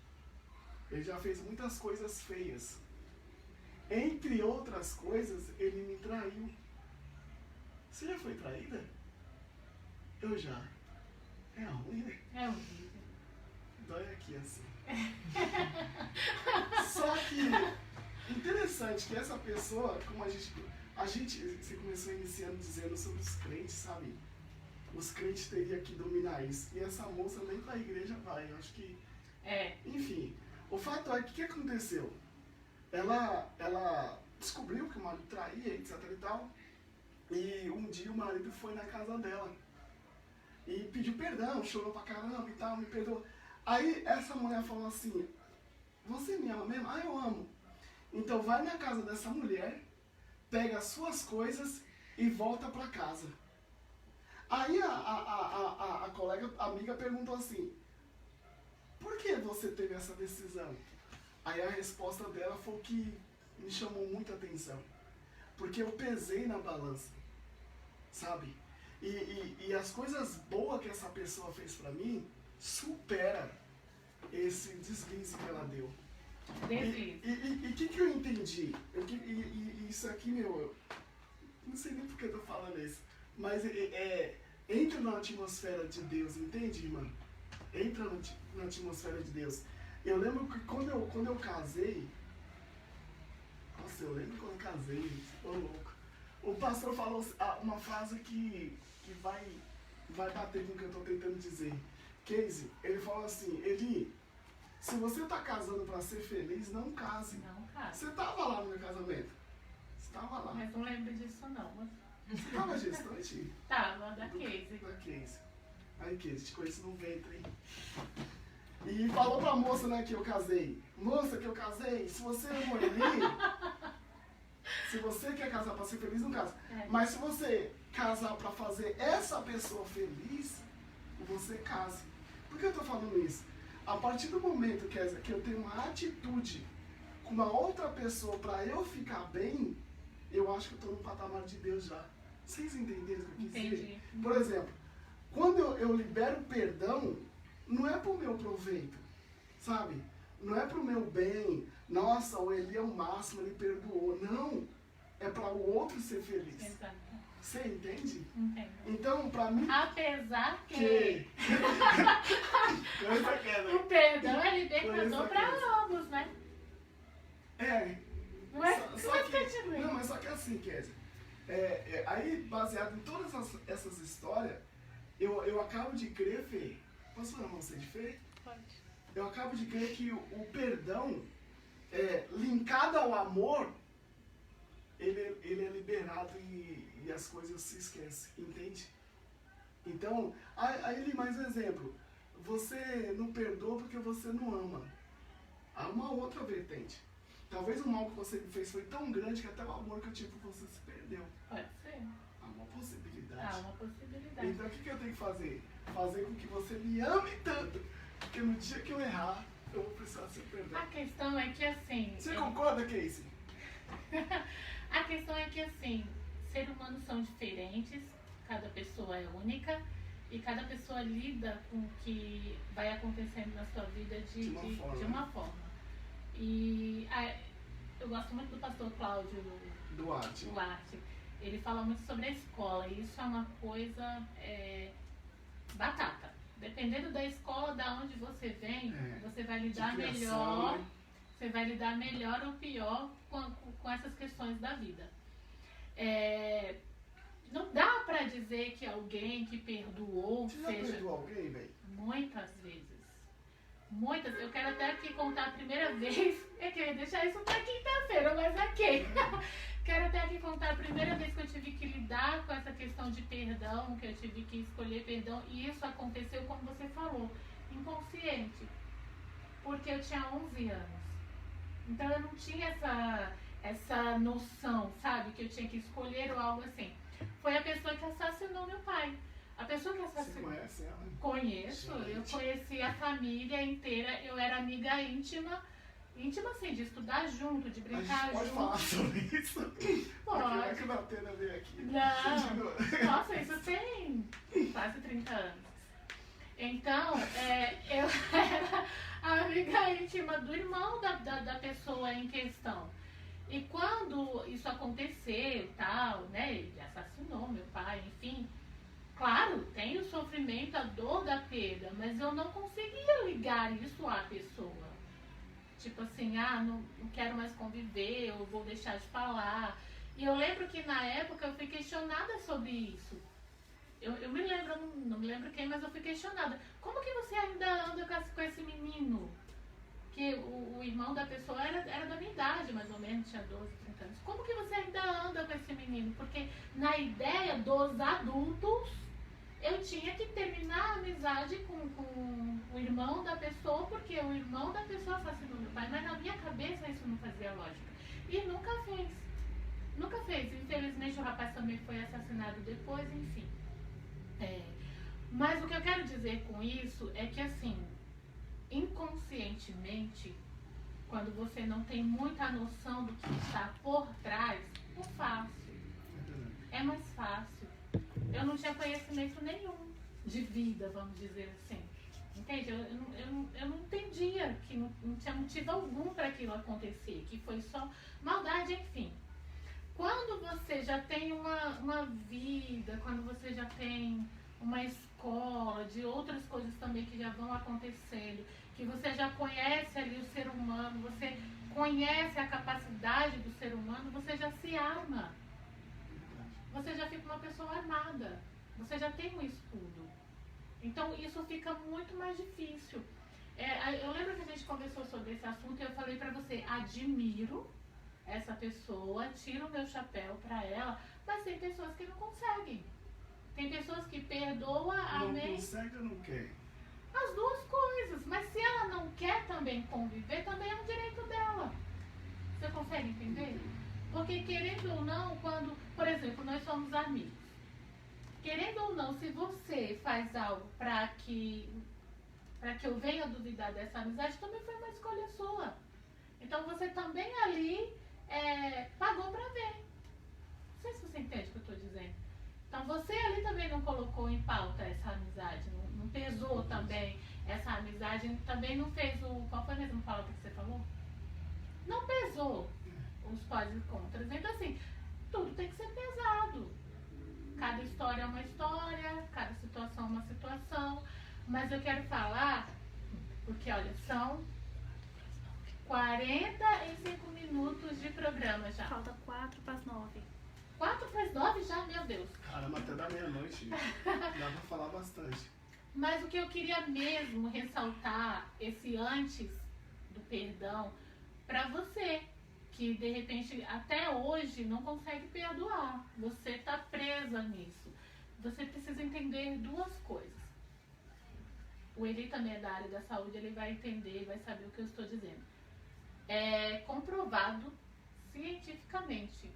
Ele já fez muitas coisas feias. Entre outras coisas, ele me traiu. Você já foi traída? Eu já. É ruim, né? É horrível. Dói aqui assim. Só que interessante que essa pessoa, como a gente, você começou iniciando dizendo sobre os crentes, sabe? Os crentes teriam que dominar isso. E essa moça nem pra igreja vai, eu acho que... Enfim, o fato é que o que aconteceu? Ela descobriu que o marido traía, etc e tal. E um dia o marido foi na casa dela. E pediu perdão, chorou pra caramba e tal, me perdoou. Aí essa mulher falou assim, você me ama mesmo? Ah, eu amo. Então vai na casa dessa mulher, pega as suas coisas e volta pra casa. Aí a colega, a amiga perguntou assim, por que você teve essa decisão? Aí a resposta dela foi o que me chamou muita atenção. Porque eu pesei na balança, sabe? E as coisas boas que essa pessoa fez pra mim, supera esse deslize que ela deu. E o que eu entendi? Isso aqui, eu não sei nem porque eu tô falando isso, mas entra na atmosfera de Deus, entende, irmã? Entra na atmosfera de Deus. Eu lembro que quando eu casei, nossa, eu lembro quando eu casei, ô louco. O pastor falou uma frase que vai bater com o que eu estou tentando dizer. Casey, ele falou assim, Eli, se você está casando para ser feliz, não case. Não case. Você estava lá no meu casamento? Você estava lá. Mas não lembro disso não. Você estava gestante? Tava, da Casey. Da Casey. Aí, Casey, te conheci no ventre, hein? E falou pra moça, né, que eu casei. Moça, que eu casei, se você amou Eli, se você quer casar pra ser feliz, não casa. Mas se você casar pra fazer essa pessoa feliz, você case. Por que eu tô falando isso? A partir do momento que eu tenho uma atitude com uma outra pessoa para eu ficar bem, eu acho que eu tô no patamar de Deus já. Vocês entenderam o que eu quis dizer? Por exemplo, quando eu libero perdão, não é pro meu proveito, sabe? Não é pro meu bem. Nossa, o Eli é o máximo, ele perdoou. Não. É para o outro ser feliz. Exato. Você entende? Entendo. Então, para mim... Apesar que Coisa o perdão é libertador para ambos, né? Só que assim, Kézia, aí baseado em todas essas histórias, eu acabo de crer, Fê, posso falar você de Fê? Pode. Eu acabo de crer que o perdão, linkado ao amor, ele é liberado e as coisas se esquecem, entende? Então, aí mais um exemplo, você não perdoa porque você não ama. Há uma outra vertente. Talvez o mal que você me fez foi tão grande que até o amor que eu tive por você se perdeu. Pode ser. Há uma possibilidade. Há uma possibilidade. Então o que eu tenho que fazer? Fazer com que você me ame tanto, porque no dia que eu errar, eu vou precisar ser perdão. A questão é que assim... Você concorda, Casey? A questão é que assim, seres humanos são diferentes, cada pessoa é única e cada pessoa lida com o que vai acontecendo na sua vida de uma forma. E eu gosto muito do pastor Cláudio Duarte. Ele fala muito sobre a escola e isso é uma coisa batata. Dependendo da escola, da onde você vem, você vai lidar melhor. Você vai lidar melhor ou pior com essas questões da vida. Não dá pra dizer que alguém que perdoou Você já perdoou alguém, velho? Muitas vezes. Muitas. Eu quero até aqui contar a primeira vez. Eu queria deixar isso pra quinta-feira, mas ok. Quero até aqui contar a primeira vez que eu tive que lidar com essa questão de perdão, que eu tive que escolher perdão. E isso aconteceu, como você falou, inconsciente. Porque eu tinha 11 anos. Então eu não tinha essa noção, sabe? Que eu tinha que escolher ou algo assim. Foi a pessoa que assassinou meu pai. A pessoa que assassinou... Você conhece ela? Conheço. Gente. Eu conheci a família inteira. Eu era amiga íntima. Íntima assim, de estudar junto, de brincar junto. A gente pode falar sobre isso? Pode. É que a Pena veio aqui. Não. Nossa, isso tem quase 30 anos. Então, eu era a amiga íntima do irmão da pessoa em questão. E quando isso aconteceu e tal, né, ele assassinou meu pai, enfim, claro, tem o sofrimento, a dor da perda, mas eu não conseguia ligar isso à pessoa. Tipo assim, não quero mais conviver, eu vou deixar de falar. E eu lembro que na época eu fui questionada sobre isso. Eu me lembro, não me lembro quem, mas eu fui questionada. Como que você ainda anda com esse menino? Que o irmão da pessoa era da minha idade, mais ou menos, tinha 12, 30 anos. Como que você ainda anda com esse menino? Porque na ideia dos adultos, eu tinha que terminar a amizade com o irmão da pessoa, porque o irmão da pessoa assassinou meu pai. Mas na minha cabeça isso não fazia lógica. E nunca fez. Nunca fez. Infelizmente o rapaz também foi assassinado depois, enfim. Mas o que eu quero dizer com isso é que assim, inconscientemente, quando você não tem muita noção do que está por trás, é fácil. É mais fácil. Eu não tinha conhecimento nenhum de vida, vamos dizer assim. Entende? Eu não entendia que não tinha motivo algum para aquilo acontecer, que foi só maldade, enfim. Quando você já tem uma vida, quando você já tem uma escola, de outras coisas também que já vão acontecendo, que você já conhece ali o ser humano, você conhece a capacidade do ser humano, você já se arma. Você já fica uma pessoa armada. Você já tem um escudo. Então isso fica muito mais difícil. Eu lembro que a gente conversou sobre esse assunto e eu falei pra você, admiro essa pessoa, tiro o meu chapéu pra ela, mas tem pessoas que não conseguem. Tem pessoas que perdoam, amém. Não consegue ou não quer? As duas coisas, mas se ela não quer também conviver, também é um direito dela. Você consegue entender? Porque querendo ou não, quando, por exemplo, nós somos amigos. querendo ou não, se você faz algo para que eu venha duvidar dessa amizade, também foi uma escolha sua. Então você também ali pagou para ver. Não sei se você entende o que eu estou dizendo. Então você ali também não colocou em pauta essa amizade, não pesou também essa amizade, também não fez o... Qual foi a mesma palavra que você falou? Não pesou os pós e contras. Então assim, tudo tem que ser pesado. Cada história é uma história, cada situação é uma situação. Mas eu quero falar, porque olha, são 45 minutos de programa já. Falta 4 para as 9. 4 para as 9 já, meu Deus. Caramba, até da meia-noite. Dá pra falar bastante. Mas o que eu queria mesmo ressaltar, esse antes do perdão, para você, que de repente até hoje não consegue perdoar. Você tá presa nisso. Você precisa entender duas coisas. O Eli também é da área da saúde, ele vai entender, vai saber o que eu estou dizendo. É comprovado cientificamente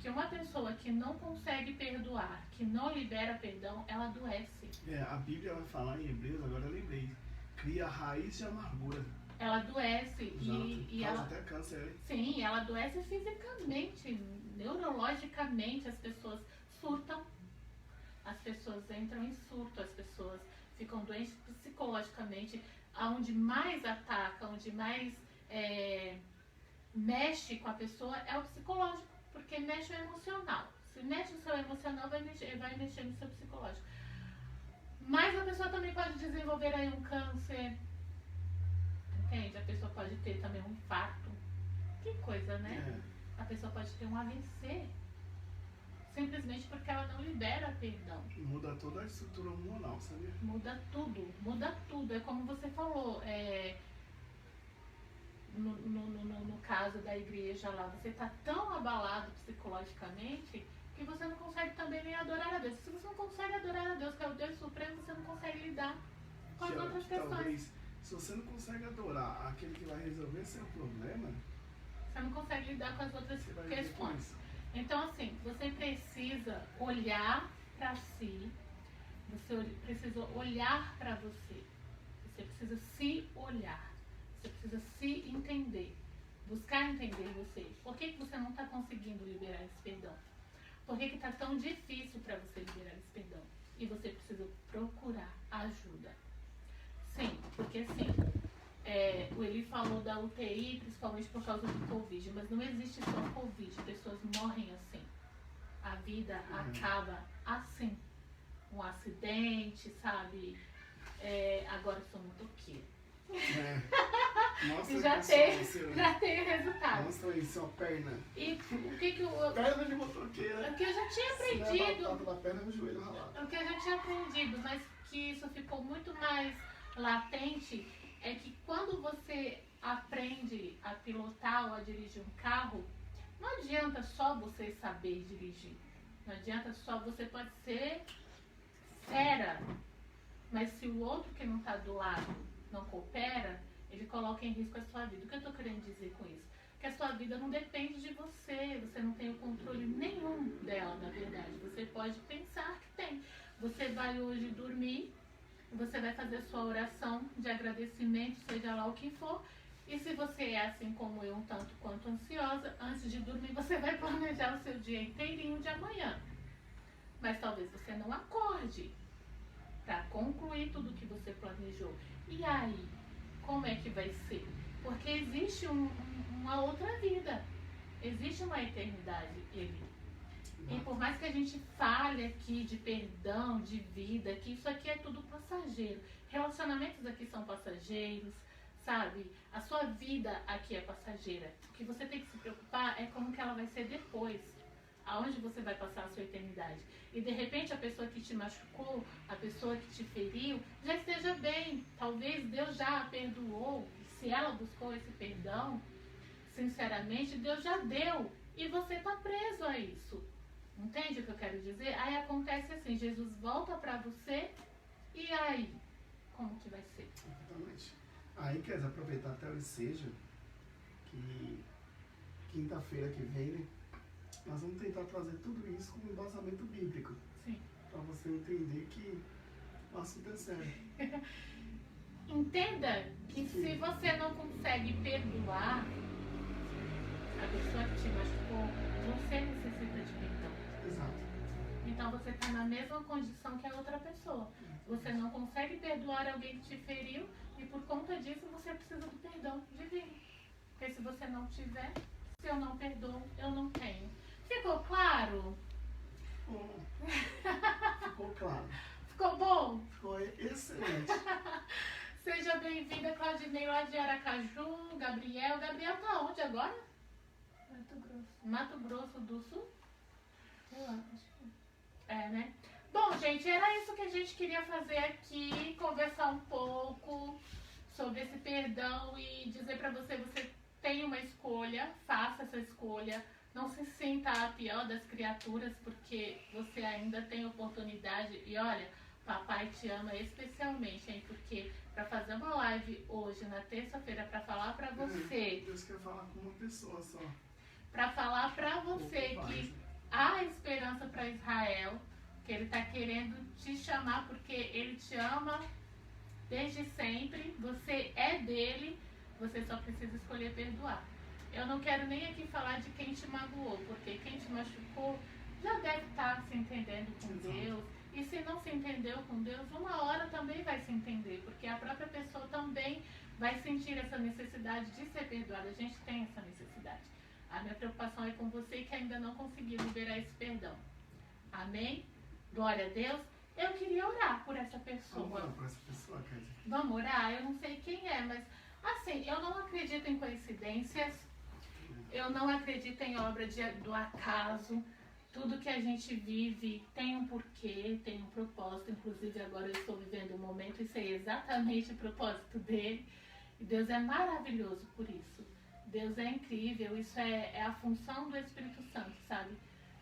que uma pessoa que não consegue perdoar, que não libera perdão, ela adoece. A Bíblia vai falar em Hebreus, agora eu lembrei. Cria raiz de amargura. Ela adoece e causa ela... até câncer. Sim, ela adoece fisicamente, neurologicamente, as pessoas surtam, as pessoas entram em surto, as pessoas ficam doentes psicologicamente. Onde mais ataca, onde mais mexe com a pessoa é o psicológico, porque mexe o emocional. Se mexe o seu emocional, vai mexer no seu psicológico. Mas a pessoa também pode desenvolver aí um câncer, entende? A pessoa pode ter também um infarto. Que coisa, né? A pessoa pode ter um AVC, simplesmente porque ela não libera perdão. Muda toda a estrutura hormonal, sabia? Muda tudo. É como você falou, no caso da igreja lá, você está tão abalado psicologicamente que você não consegue também nem adorar a Deus. Se você não consegue adorar a Deus, que é o Deus Supremo, você não consegue lidar com as outras questões. Talvez, se você não consegue adorar aquele que vai resolver seu problema, você não consegue lidar com as outras você vai questões. Então, assim, você precisa olhar para si, você precisa olhar para você, você precisa se olhar, você precisa se entender, buscar entender você. Por que você não está conseguindo liberar esse perdão? Por que está tão difícil para você liberar esse perdão? E você precisa procurar ajuda. Sim, porque assim, o Eli falou da UTI, principalmente por causa do Covid, mas não existe só Covid, pessoas morrem assim. A vida acaba assim. Um acidente, sabe? Agora eu sou motoqueira. Mostra E já tem resultado. Mostra aí sua perna. E o que eu... Perna de motoqueira. O que eu já tinha Se não é aprendido... batata da perna no joelho ralado. O que eu já tinha aprendido, mas que isso ficou muito mais latente, é que quando você aprende a pilotar ou a dirigir um carro, não adianta só você saber dirigir. Não adianta só, você pode ser fera, mas se o outro que não está do lado não coopera, ele coloca em risco a sua vida. O que eu estou querendo dizer com isso? Que a sua vida não depende de você, você não tem o controle nenhum dela, na verdade. Você pode pensar que tem. Você vai hoje dormir, você vai fazer sua oração de agradecimento, seja lá o que for, e se você é assim como eu, um tanto quanto ansiosa, antes de dormir você vai planejar o seu dia inteirinho de amanhã. Mas talvez você não acorde para concluir tudo que você planejou. E aí, como é que vai ser? Porque existe uma outra vida, existe uma eternidade, E por mais que a gente fale aqui de perdão, de vida, que isso aqui é tudo passageiro. Relacionamentos aqui são passageiros, sabe? A sua vida aqui é passageira. O que você tem que se preocupar é como que ela vai ser depois. Aonde você vai passar a sua eternidade. E de repente a pessoa que te machucou, a pessoa que te feriu, já esteja bem. Talvez Deus já a perdoou. Se ela buscou esse perdão, sinceramente, Deus já deu. E você está preso a isso. Entende o que eu quero dizer? Aí acontece assim, Jesus volta para você, e aí? Como que vai ser? Exatamente. Aí quer aproveitar até o ensejo, que quinta-feira que vem, né, nós vamos tentar trazer tudo isso com um embasamento bíblico. Sim. Para você entender que o assunto é sério. Entenda que se você não consegue perdoar a pessoa que te machucou, você necessita de perdão. Exato. Então você está na mesma condição que a outra pessoa. Você não consegue perdoar alguém que te feriu e por conta disso você precisa do perdão divino. Porque se você não tiver, se eu não perdoo, eu não tenho. Ficou claro? Bom, ficou claro. Ficou bom? Ficou excelente. Seja bem-vinda, Claudinei, lá de Aracaju, Gabriel. Gabriel tá onde agora? Mato Grosso. Mato Grosso do Sul? Sei lá, acho que é, né? Bom, gente, era isso que a gente queria fazer aqui, conversar um pouco sobre esse perdão e dizer pra você, você tem uma escolha, faça essa escolha, não se sinta a pior das criaturas, porque você ainda tem oportunidade. E olha, papai te ama especialmente, hein? Porque para fazer uma live hoje, na terça-feira, para falar para você, Deus quer falar com uma pessoa só. para falar para você que há esperança para Israel, que ele está querendo te chamar porque ele te ama desde sempre, você é dele, você só precisa escolher perdoar. Eu não quero nem aqui falar de quem te magoou, porque quem te machucou já deve estar se entendendo com Deus. E se não se entendeu com Deus, uma hora também vai se entender, porque a própria pessoa também vai sentir essa necessidade de ser perdoada. A gente tem essa necessidade. A minha preocupação é com você que ainda não conseguiu liberar esse perdão. Amém? Glória a Deus. Eu queria orar por essa pessoa. Vamos orar por essa pessoa, Kézia? Vamos orar? Eu não sei quem é, mas assim, eu não acredito em coincidências. Eu não acredito em obra do acaso. Tudo que a gente vive tem um porquê, tem um propósito. Inclusive agora eu estou vivendo um momento e sei exatamente o propósito dele. E Deus é maravilhoso por isso. Deus é incrível. Isso é a função do Espírito Santo, sabe?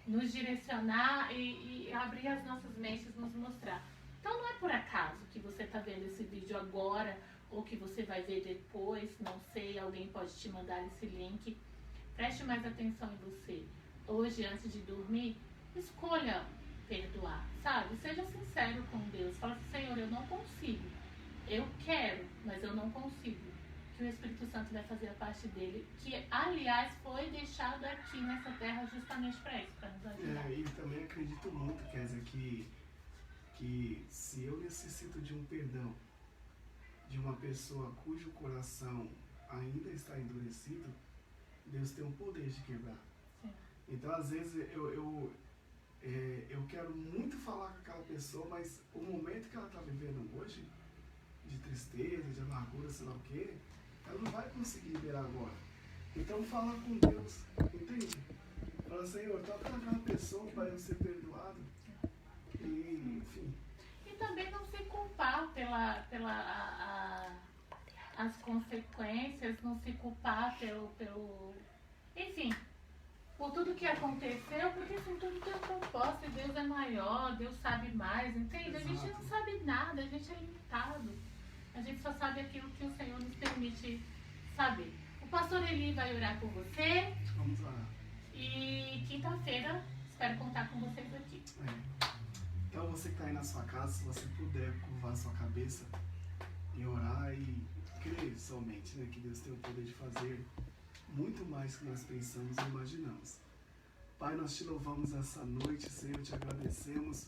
Nos direcionar e abrir as nossas mentes, nos mostrar. Então não é por acaso que você está vendo esse vídeo agora ou que você vai ver depois. Não sei, alguém pode te mandar esse link. Preste mais atenção em você. Hoje, antes de dormir, escolha perdoar, sabe? Seja sincero com Deus. Fala assim, Senhor, eu não consigo. Eu quero, mas eu não consigo. Que o Espírito Santo vai fazer a parte dele, que, aliás, foi deixado aqui nessa terra justamente para isso, para nos ajudar. E também acredito muito, Kézia, que se eu necessito de um perdão de uma pessoa cujo coração ainda está endurecido, Deus tem o poder de quebrar. Sim. Então, às vezes, eu quero muito falar com aquela pessoa, mas o momento que ela está vivendo hoje, de tristeza, de amargura, sei lá o quê, ela não vai conseguir liberar agora. Então, fala com Deus, entende? Fala, Senhor, toca naquela pessoa para eu ser perdoado. E, enfim. E também não se culpar as consequências, não se culpar enfim, por tudo que aconteceu, porque isso tudo tem um propósito, e Deus é maior, Deus sabe mais, entende? A gente não sabe nada, a gente é limitado. A gente só sabe aquilo que o Senhor nos permite saber. O pastor Eli vai orar por você. Vamos lá. E quinta-feira espero contar com vocês aqui. Então você que está aí na sua casa, se você puder curvar a sua cabeça e orar e crer somente, né, que Deus tem o poder de fazer muito mais que nós pensamos e imaginamos. Pai, nós te louvamos essa noite, Senhor, te agradecemos,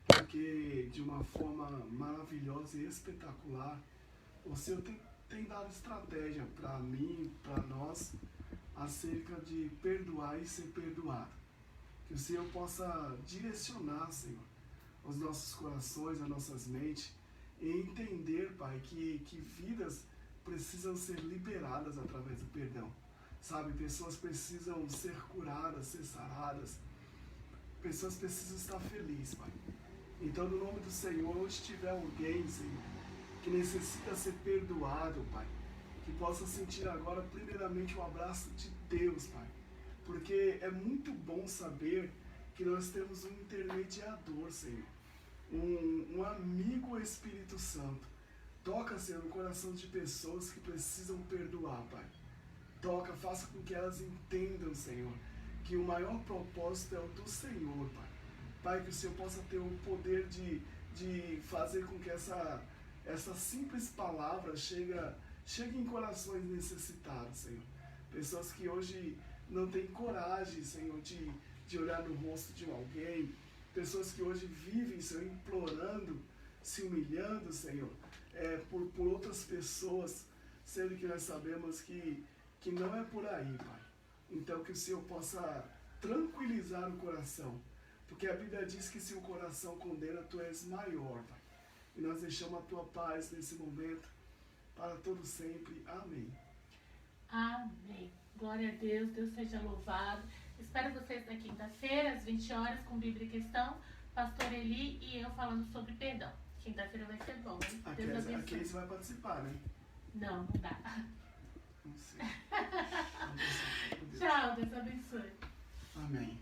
porque de uma forma maravilhosa e espetacular, o Senhor tem dado estratégia para mim, para nós, acerca de perdoar e ser perdoado. Que o Senhor possa direcionar, Senhor, os nossos corações, as nossas mentes, e entender, Pai, que vidas precisam ser liberadas através do perdão. Sabe, pessoas precisam ser curadas, ser saradas. Pessoas precisam estar felizes, Pai. Então, no nome do Senhor, onde tiver alguém, Senhor, que necessita ser perdoado, Pai, que possa sentir agora, primeiramente, o abraço de Deus, Pai. Porque é muito bom saber que nós temos um intermediador, Senhor. Um amigo Espírito Santo. Toca, Senhor, no coração de pessoas que precisam perdoar, Pai. Toca, faça com que elas entendam, Senhor, que o maior propósito é o do Senhor, Pai. Pai, que o Senhor possa ter o poder de fazer com que essa simples palavra chegue em corações necessitados, Senhor. Pessoas que hoje não têm coragem, Senhor, de olhar no rosto de alguém. Pessoas que hoje vivem, Senhor, implorando, se humilhando, Senhor, por outras pessoas, sendo que nós sabemos que não é por aí, Pai. Então que o Senhor possa tranquilizar o coração, porque a Bíblia diz que se o coração condena, Tu és maior, Pai. E nós deixamos a Tua paz nesse momento, para todo sempre. Amém. Amém. Glória a Deus, Deus seja louvado. Espero vocês na quinta-feira, às 20 horas, com Bíblia em Questão, Pastor Eli e eu falando sobre perdão. Quinta-feira vai ser bom, hein? Deus abençoe. A Keise vai participar, né? Não dá. Não sei. Tchau, Deus abençoe. Amém.